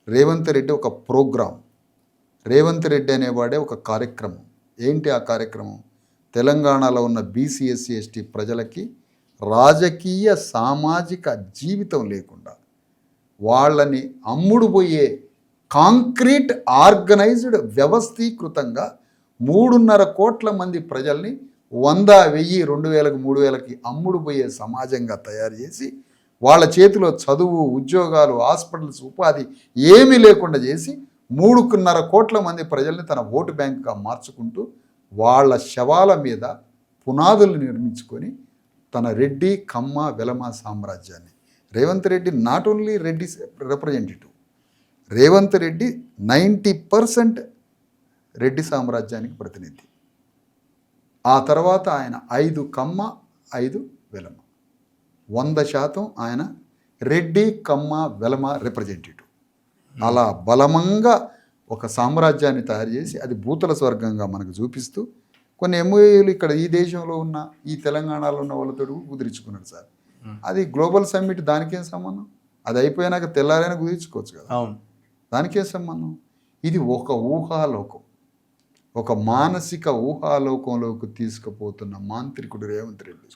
రేవంత్ రెడ్డి ఒక ప్రోగ్రాం, రేవంత్ రెడ్డి అనేవాడే ఒక కార్యక్రమం. ఏంటి ఆ కార్యక్రమం? తెలంగాణలో ఉన్న బీసీ ఎస్సీ ఎస్టీ ప్రజలకి రాజకీయ సామాజిక జీవితం లేకుండా వాళ్ళని అమ్ముడు పోయే కాంక్రీట్ ఆర్గనైజ్డ్ వ్యవస్థీకృతంగా 3.5 కోట్ల మంది ప్రజల్ని 100, 1000, 2000, 3000కి అమ్ముడు పోయే సమాజంగా తయారు చేసి వాళ్ళ చేతిలో చదువు, ఉద్యోగాలు, హాస్పిటల్స్, ఉపాధి ఏమీ లేకుండా చేసి 3.5 కోట్ల మంది ప్రజల్ని తన ఓటు బ్యాంకుగా మార్చుకుంటూ వాళ్ళ శవాల మీద పునాదులు నిర్మించుకొని తన రెడ్డి, కమ్మ, వెలమ సామ్రాజ్యాన్ని, Revanth Reddy not only Reddy representative, Revanth Reddy 90% Reddy సామ్రాజ్యానికి ప్రతినిధి. ఆ తర్వాత ఆయన 5 కమ్మ, 5 వెలమ, 100% ఆయన రెడ్డి, కమ్మ, వెలమ రిప్రజెంటేటివ్. అలా బలమంగా ఒక సామ్రాజ్యాన్ని తయారు చేసి అది భూతల స్వర్గంగా మనకు చూపిస్తూ కొన్ని ఎంఓఏలు ఇక్కడ ఈ దేశంలో ఉన్న, ఈ తెలంగాణలో ఉన్న వాళ్ళతో కుదిరించుకున్నాడు సార్. అది గ్లోబల్ సమ్మిట్, దానికేం సంబంధం? అది అయిపోయినాక తెల్లారైనా కుదిరించుకోవచ్చు కదా, దానికేం సంబంధం? ఇది ఒక ఊహాలోకం, ఒక మానసిక ఊహాలోకంలోకి తీసుకుపోతున్న మాంత్రికుడు రేవంత్ రెడ్డి.